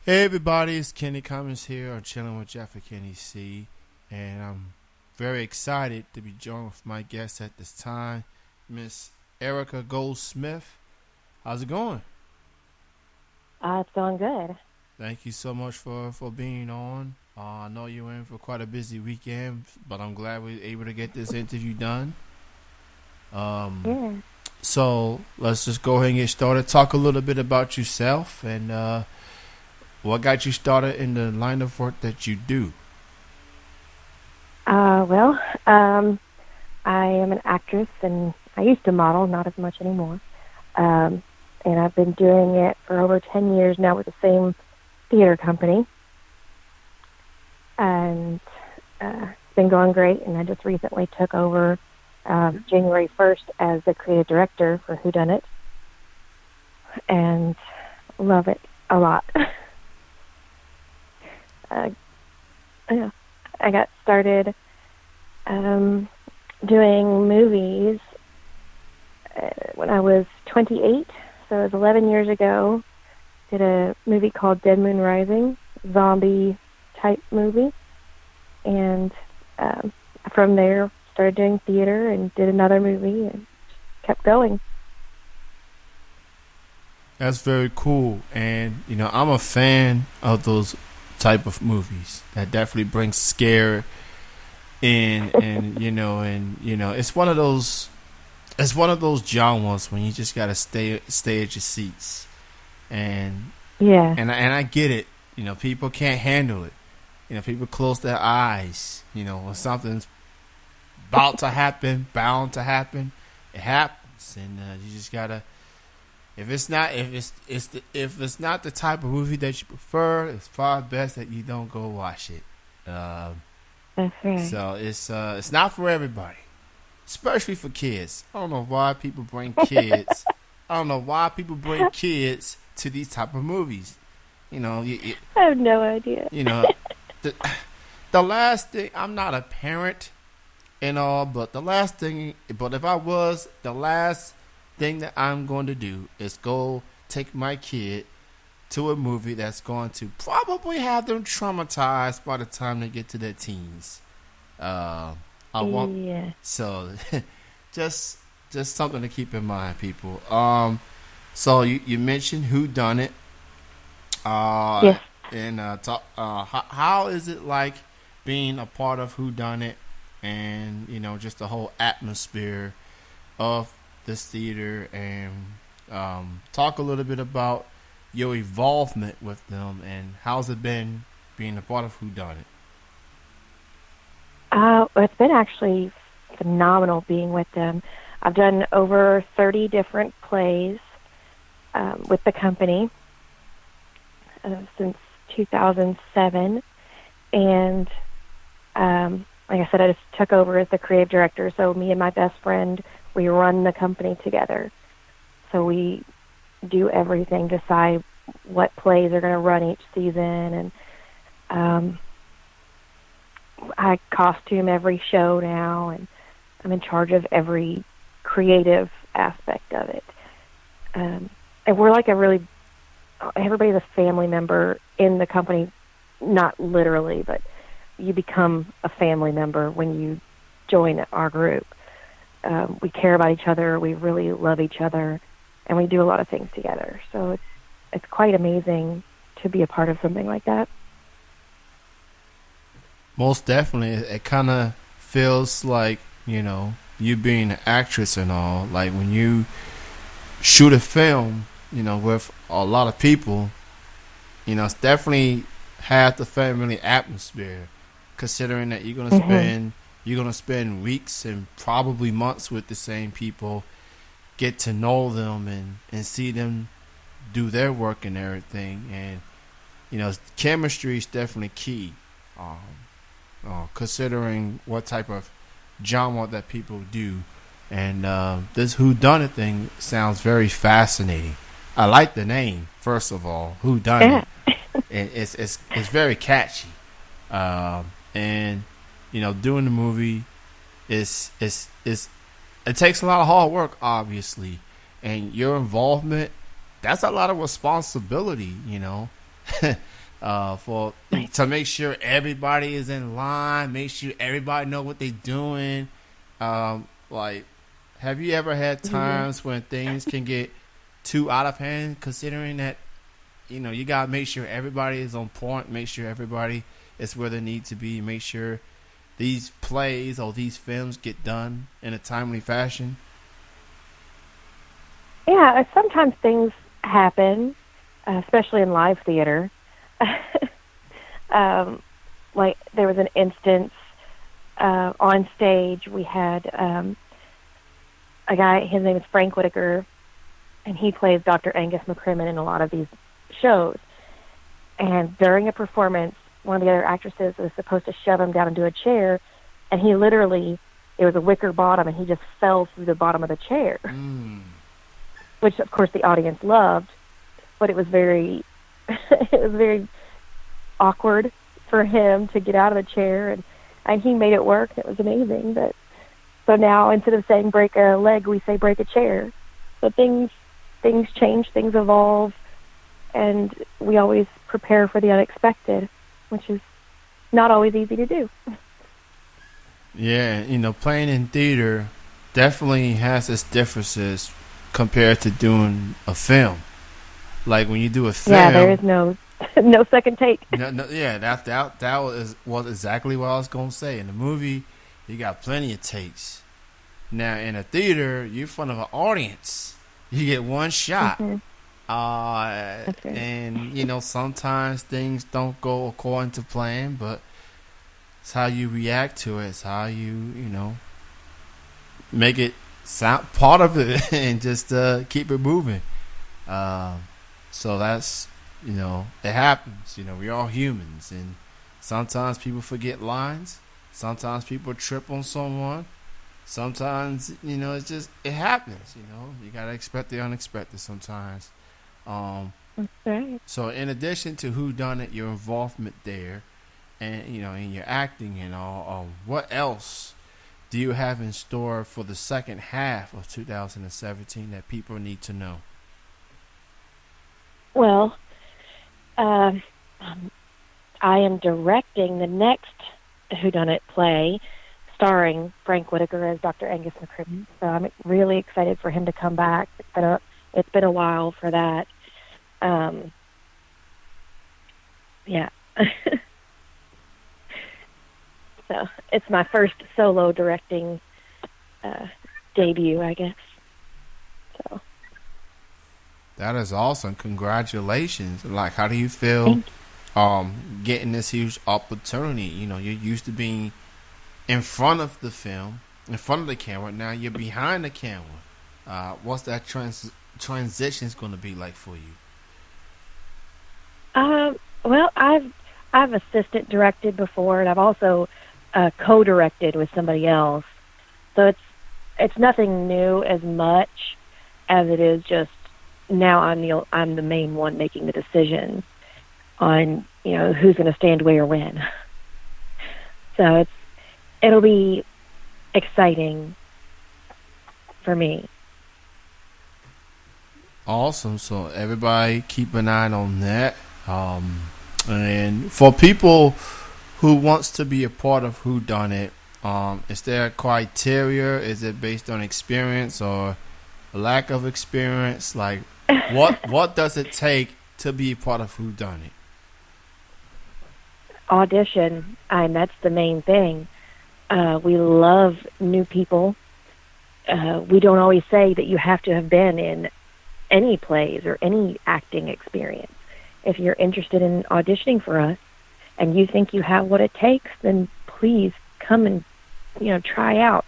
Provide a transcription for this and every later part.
Hey everybody, it's Kenny Cummins here on Chilling with Jeff and Kenny C. And I'm very excited to be joined with my guest at this time, Miss Erica Goldsmith. How's it going? It's going good. Thank you so much for being on. I know you're in for quite a busy weekend, but I'm glad we were able to get this interview done. Um, Yeah. so let's just go ahead and get started. Talk a little bit about yourself and what got you started in the line of work that you do. Well, um, I am an actress, and I used to model, not as much anymore. Um, and I've been doing it for over 10 years now with the same theater company, and it's been going great. And I just recently took over January 1st as the creative director for Whodunit, and love it a lot. uh, yeah. I got started um, doing movies when I was 28, so it was 11 years ago. Did a movie called Dead Moon Rising, zombie type movie, and um, from there started doing theater and did another movie and kept going. That's very cool, and I'm a fan of those type of movies that definitely bring scare in, and it's one of those genres when you just gotta stay at your seats, and Yeah. and I get it. People can't handle it. People close their eyes. When something's about to happen, bound to happen, it happens, and you just gotta. If it's not the type of movie that you prefer, it's far best that you don't go watch it. Um, That's right. so it's not for everybody, especially for kids. I don't know why people bring kids. I don't know why people bring kids to these type of movies. You know, I have no idea. you know, the the last thing. I'm not a parent and all, but the last thing. But if I was, the last thing that I'm going to do is go take my kid to a movie that's going to probably have them traumatized by the time they get to their teens. I want Yeah. so just just something to keep in mind, people. So you mentioned who done it, uh, Yes. and talk. How is it like being a part of who done it, and just the whole atmosphere of this theater, and talk a little bit about your involvement with them and how's it been being a part of Who Done It. It's been actually phenomenal being with them. I've done over 30 different plays with the company since 2007. And like I said, I just took over as the creative director. So me and my best friend, we run the company together. So we do everything, decide what plays are going to run each season, and um, I costume every show now, and I'm in charge of every creative aspect of it. And we're like everybody's a family member in the company, not literally, but you become a family member when you join our group. We care about each other, we really love each other, and we do a lot of things together. So it's quite amazing to be a part of something like that. Most definitely, it kind of feels like you being an actress and all. Like when you shoot a film, with a lot of people, it's definitely half the family atmosphere. Considering that Hmm. you're gonna spend weeks and probably months with the same people, get to know them and see them do their work and everything, and chemistry is definitely key. Um, Considering what type of genre that people do, and this Who Done It thing sounds very fascinating. I like the name first of all, Who Done Yeah. It. It's very catchy, and doing the movie is it takes a lot of hard work, obviously, and your involvement. That's a lot of responsibility, for Right. to make sure everybody is in line, make sure everybody know what they're doing. Like, have you ever had hmm times when things can get too out of hand, considering that you gotta make sure everybody is on point, make sure everybody is where they need to be, make sure these plays or these films get done in a timely fashion. Yeah, sometimes things happen, especially in live theater. um, like there was an instance on stage. We had a guy. His name is Frank Whitaker, and he plays Dr. Angus McCrimmon in a lot of these shows. And during a performance, one of the other actresses was supposed to shove him down into a chair, and he literally, it was a wicker bottom, and he just fell through the bottom of the chair, Mm. which of course the audience loved, but it was very, it was very awkward for him to get out of the chair, and he made it work. It was amazing. But so now instead of saying break a leg, we say break a chair. So things change, things evolve, and we always prepare for the unexpected, which is not always easy to do. Yeah, playing in theater definitely has its differences compared to doing a film. Like when you do a Yeah, there film, is no no second take. no, no, yeah, that was exactly what I was gonna say. In the movie, you got plenty of takes. Now in a theater, you're in front of an audience. You get one shot. hmm That's right. And sometimes things don't go according to plan, but it's how you react to it. It's how you make it sound part of it and just keep it moving. Um, so that's it happens. We're all humans, and sometimes people forget lines. Sometimes people trip on someone. Sometimes it happens. You gotta expect the unexpected sometimes. Um, That's right. so in addition to who done it, your involvement there, and in your acting and all, what else do you have in store for the second half of 2017 that people need to know? Well, um, um, I am directing the next Whodunit play starring Frank Whitaker as Dr. Angus McCrimmon. So I'm really excited for him to come back. It's been a while for that. Um, yeah. So it's my first solo directing uh, debut, I guess. So That is awesome. Congratulations. Like, how do you feel thank getting this huge opportunity? You're used to being in front of the film, in front of the camera. Now you're behind the camera. What's that transition going to be like for you? well, I've assistant directed before, and I've also co-directed with somebody else. So it's nothing new as much as it is just now I'm the main one making the decision on who's going to stand where when. So it'll be exciting for me. Awesome. So everybody keep an eye on that. And for people who wants to be a part of Who Done It, is there a criteria? Is it based on experience or lack of experience? Like, what does it take to be a part of Who Done It? Audition, and that's the main thing. We love new people. We don't always say that you have to have been in any plays or any acting experience. If you're interested in auditioning for us and you think you have what it takes, then please come and try out.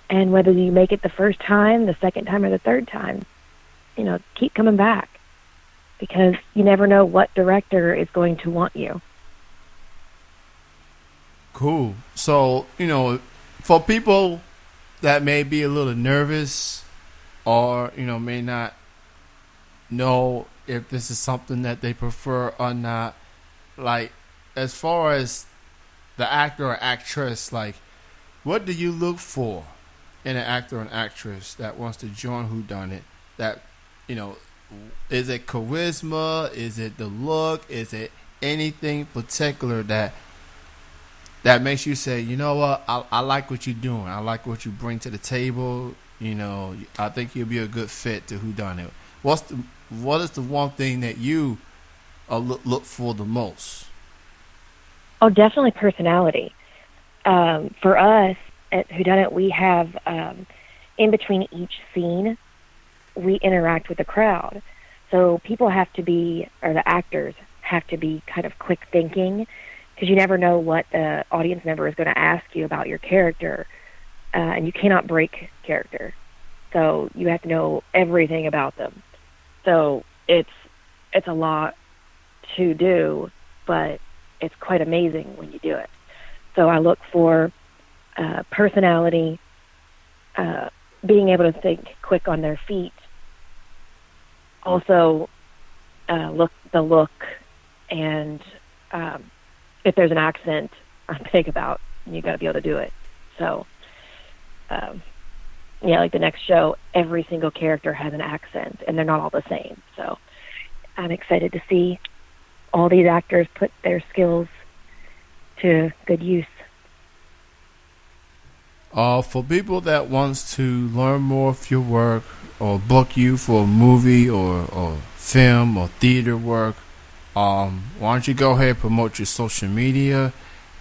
And whether you make it the first time, the second time, or the third time, keep coming back, because you never know what director is going to want you. Cool. So, for people that may be a little nervous or, may not know if this is something that they prefer or not, like, as far as the actor or actress, like, what do you look for in an actor and actress that wants to join Who Done It? That, you know, is it charisma? Is it the look? Is it anything particular that makes you say, you know what, I like what you're doing. I like what you bring to the table. You know, I think you'll be a good fit to Who Done It. What is the one thing that you look for the most? Oh, definitely personality. For us at Whodunit, we have in between each scene, we interact with the crowd. So people have to be, or the actors have to be kind of quick thinking, because you never know what the audience member is going to ask you about your character, and you cannot break character. So you have to know everything about them. So it's a lot to do, but it's quite amazing when you do it. So I look for personality, being able to think quick on their feet. Also, look, and if there's an accent, I'm big about. You got to be able to do it. So, like the next show, every single character has an accent, and they're not all the same. So, I'm excited to see all these actors put their skills to good use. For people that wants to learn more of your work or book you for a movie or film or theater work, why don't you go ahead and promote your social media,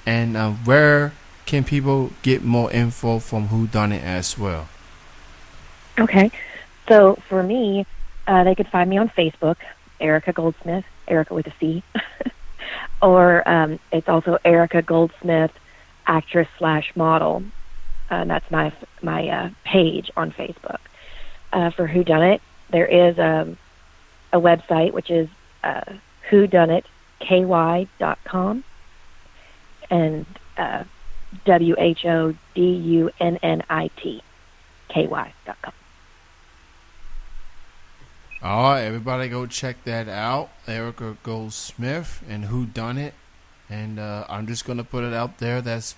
and where can people get more info from Who Done It as well? Okay, so for me, they could find me on Facebook, Erica Goldsmith, Erica with a C, or it's also Erica Goldsmith, actress/model. That's my page on Facebook. For Who Done It, there is a website which is whodunitky.com and whodunitky.com. All right, everybody go check that out. Erica Goldsmith and Who Done It. And I'm just going to put it out there. That's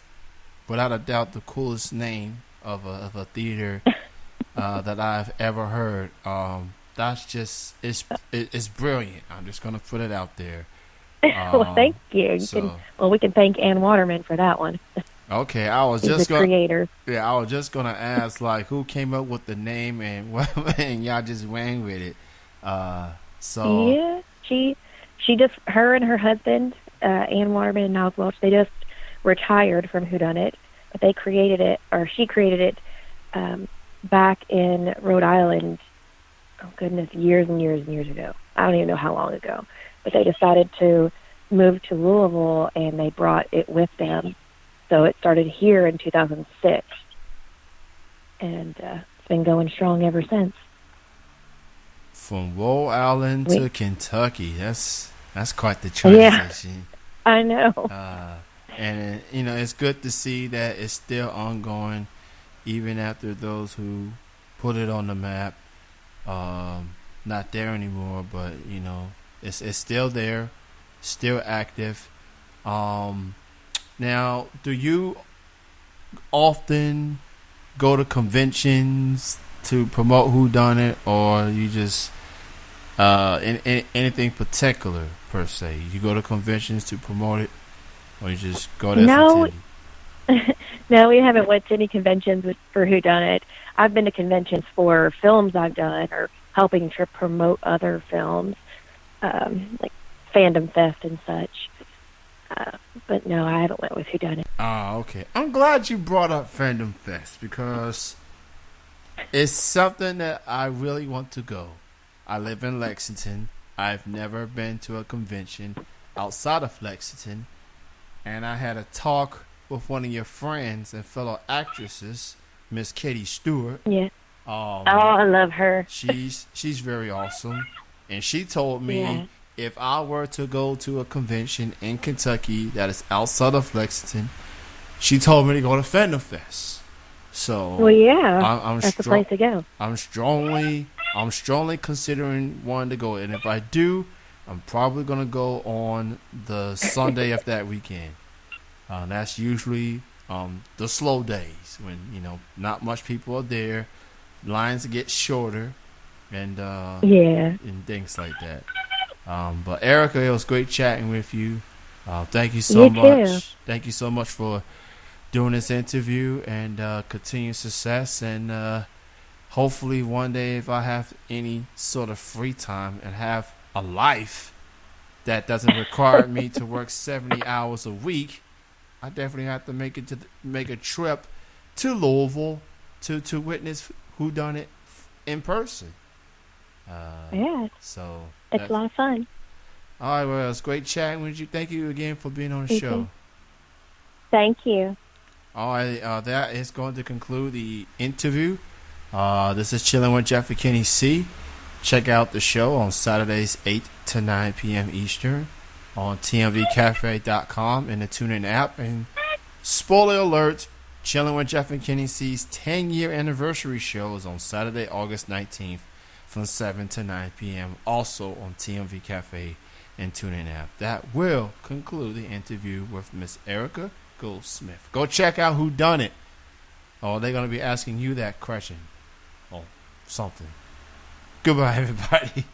without a doubt the coolest name of a theater that I've ever heard. That's just, it's brilliant. I'm just going to put it out there. Well, thank you. We can thank Ann Waterman for that one. Okay, I was She's just the creator. Yeah, I was just gonna ask like who came up with the name and and y'all just ran with it. So yeah, she just, her and her husband, Ann Waterman and Niles Welch, they just retired from Who Done It, but they created it, or she created it back in Rhode Island. Oh goodness, years and years and years ago. I don't even know how long ago, but they decided to move to Louisville and they brought it with them. So it started here in 2006, and it's been going strong ever since. From Rhode Island to Kentucky, that's quite the transition. Yeah, I know. And it's good to see that it's still ongoing, even after those who put it on the map, not there anymore. But it's still there, still active. Now, do you often go to conventions to promote Who Done It, or you just anything particular per se? You go to conventions to promote it, or you just go there for attending? No, we haven't went to any conventions for Who Done It. I've been to conventions for films I've done or helping to promote other films, like Fandom Fest and such. But no, I haven't went with Who Done It. Okay. I'm glad you brought up Fandom Fest because it's something that I really want to go. I live in Lexington. I've never been to a convention outside of Lexington. And I had a talk with one of your friends and fellow actresses, Miss Katie Stewart. Yeah. I love her. She's very awesome. And she told me if I were to go to a convention in Kentucky that is outside of Lexington, she told me to go to Fandom Fest. So that's the place to go. I'm strongly considering wanting to go, and if I do, I'm probably gonna go on the Sunday of that weekend. That's usually the slow days when not much people are there. Lines get shorter, and Yeah. and things like that. But Erica, it was great chatting with you. Thank you so You too. much. Thank you so much for doing this interview, and continued success. And hopefully one day, if I have any sort of free time and have a life that doesn't require me to work 70 hours a week, I definitely have to make a trip to Louisville to witness who done it in person. Yeah. So It's a lot of fun. all right. Well, it's great chatting with you. Thank you again for being on the You show. too. Thank you. All right. That is going to conclude the interview. This is Chilling with Jeff and Kenny C. Check out the show on Saturdays 8 to 9 p.m. Eastern on tmvcafe.com and the TuneIn app. And spoiler alert, Chilling with Jeff and Kenny C's 10-year anniversary show is on Saturday, August 19th from 7 to 9 p.m. also on TMV Cafe and TuneIn app. That will conclude the interview with Miss Erica Goldsmith. Go check out who done it. Oh, they're going to be asking you that question. Oh, something. Goodbye, everybody.